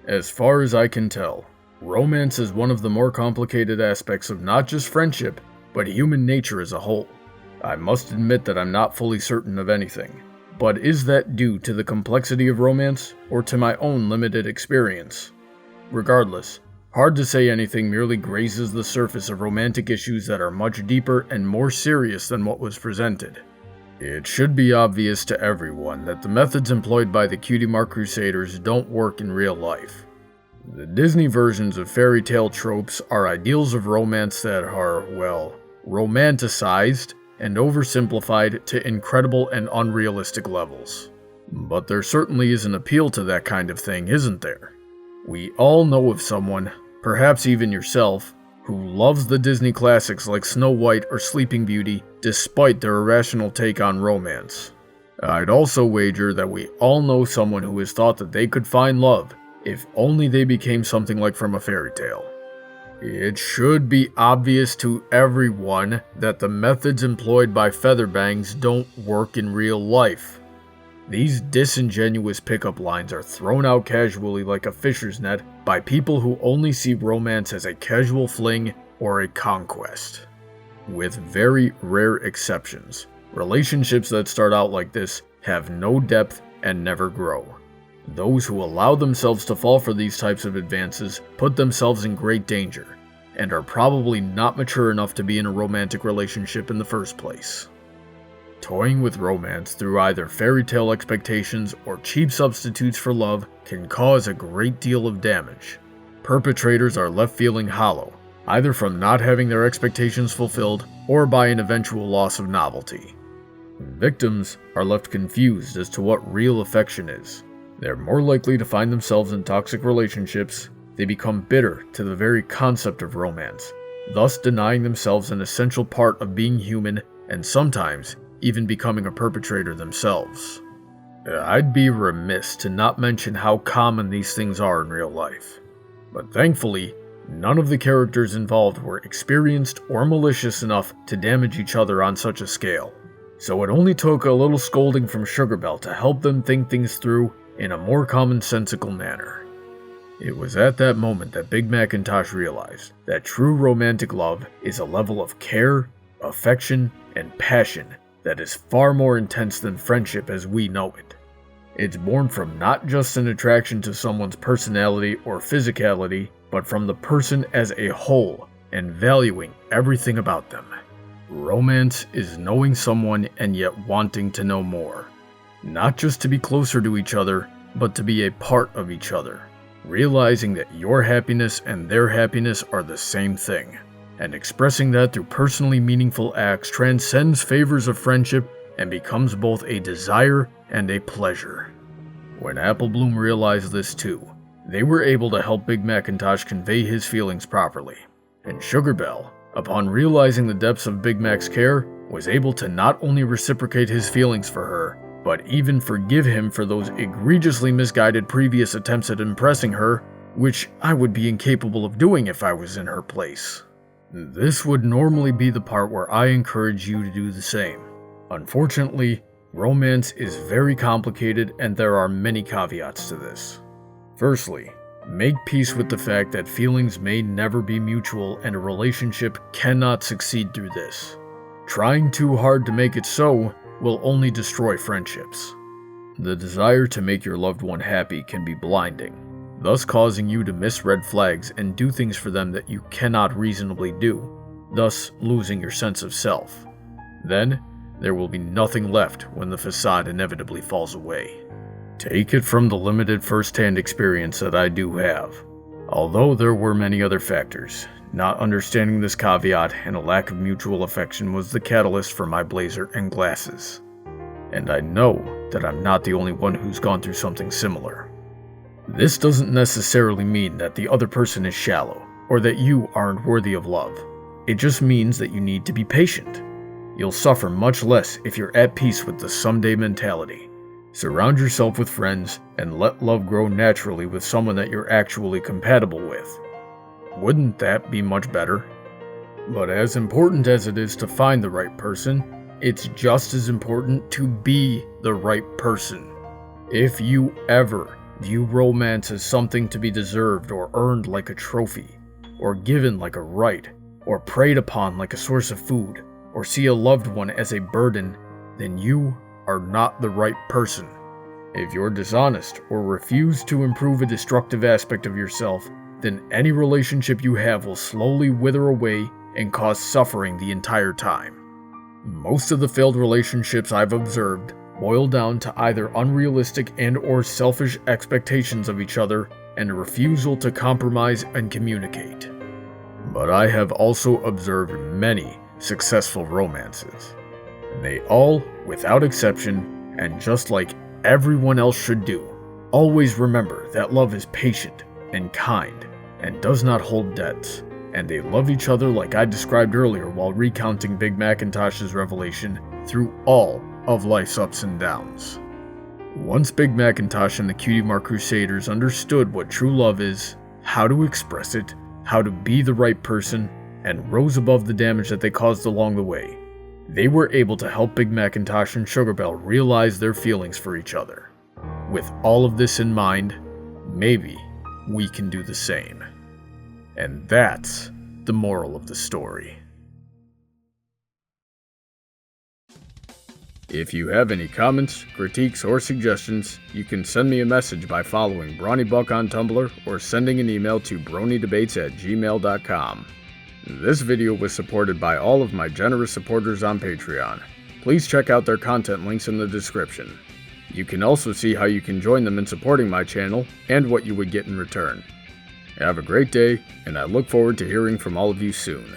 As far as I can tell, romance is one of the more complicated aspects of not just friendship, but human nature as a whole. I must admit that I'm not fully certain of anything, but is that due to the complexity of romance, or to my own limited experience? Regardless, hard to say anything merely grazes the surface of romantic issues that are much deeper and more serious than what was presented. It should be obvious to everyone that the methods employed by the Cutie Crusaders don't work in real life. The Disney versions of fairy tale tropes are ideals of romance that are, well, romanticized and oversimplified to incredible and unrealistic levels. But there certainly is an appeal to that kind of thing, isn't there? We all know of someone, perhaps even yourself, who loves the Disney classics like Snow White or Sleeping Beauty despite their irrational take on romance. I'd also wager that we all know someone who has thought that they could find love if only they became something like from a fairy tale. It should be obvious to everyone that the methods employed by Featherbangs don't work in real life. These disingenuous pickup lines are thrown out casually like a fisher's net by people who only see romance as a casual fling or a conquest. With very rare exceptions, relationships that start out like this have no depth and never grow. Those who allow themselves to fall for these types of advances put themselves in great danger, and are probably not mature enough to be in a romantic relationship in the first place. Toying with romance through either fairy tale expectations or cheap substitutes for love can cause a great deal of damage. Perpetrators are left feeling hollow, either from not having their expectations fulfilled or by an eventual loss of novelty. Victims are left confused as to what real affection is. They're more likely to find themselves in toxic relationships. They become bitter to the very concept of romance, thus denying themselves an essential part of being human and sometimes even becoming a perpetrator themselves. I'd be remiss to not mention how common these things are in real life. But thankfully, none of the characters involved were experienced or malicious enough to damage each other on such a scale. So it only took a little scolding from Sugar Belle to help them think things through in a more commonsensical manner. It was at that moment that Big Macintosh realized that true romantic love is a level of care, affection, and passion that is far more intense than friendship as we know it. It's born from not just an attraction to someone's personality or physicality, but from the person as a whole and valuing everything about them. Romance is knowing someone and yet wanting to know more. Not just to be closer to each other, but to be a part of each other. Realizing that your happiness and their happiness are the same thing. And expressing that through personally meaningful acts transcends favors of friendship and becomes both a desire and a pleasure. When Apple Bloom realized this too, they were able to help Big Macintosh convey his feelings properly. And Sugar Belle, upon realizing the depths of Big Mac's care, was able to not only reciprocate his feelings for her, but even forgive him for those egregiously misguided previous attempts at impressing her, which I would be incapable of doing if I was in her place. This would normally be the part where I encourage you to do the same. Unfortunately, romance is very complicated and there are many caveats to this. Firstly, make peace with the fact that feelings may never be mutual and a relationship cannot succeed through this. Trying too hard to make it so will only destroy friendships. The desire to make your loved one happy can be blinding, thus causing you to miss red flags and do things for them that you cannot reasonably do, thus losing your sense of self. Then, there will be nothing left when the facade inevitably falls away. Take it from the limited first-hand experience that I do have. Although there were many other factors, not understanding this caveat and a lack of mutual affection was the catalyst for my blazer and glasses. And I know that I'm not the only one who's gone through something similar. This doesn't necessarily mean that the other person is shallow, or that you aren't worthy of love. It just means that you need to be patient. You'll suffer much less if you're at peace with the someday mentality. Surround yourself with friends, and let love grow naturally with someone that you're actually compatible with. Wouldn't that be much better? But as important as it is to find the right person, it's just as important to be the right person. If you ever view romance as something to be deserved or earned like a trophy, or given like a right, or preyed upon like a source of food, or see a loved one as a burden, then you are not the right person. If you're dishonest or refuse to improve a destructive aspect of yourself, then any relationship you have will slowly wither away and cause suffering the entire time. Most of the failed relationships I've observed boil down to either unrealistic and/or selfish expectations of each other and a refusal to compromise and communicate. But I have also observed many successful romances. They all, without exception, and just like everyone else should do, always remember that love is patient and kind and does not hold debts, and they love each other like I described earlier while recounting Big Macintosh's revelation through all of life's ups and downs. Once Big Macintosh and the Cutie Mark Crusaders understood what true love is, how to express it, how to be the right person, and rose above the damage that they caused along the way, they were able to help Big Macintosh and Sugar Belle realize their feelings for each other. With all of this in mind, maybe we can do the same. And that's the moral of the story. If you have any comments, critiques, or suggestions, you can send me a message by following Brawny Buck on Tumblr or sending an email to bronydebates@gmail.com. This video was supported by all of my generous supporters on Patreon. Please check out their content links in the description. You can also see how you can join them in supporting my channel and what you would get in return. Have a great day, and I look forward to hearing from all of you soon.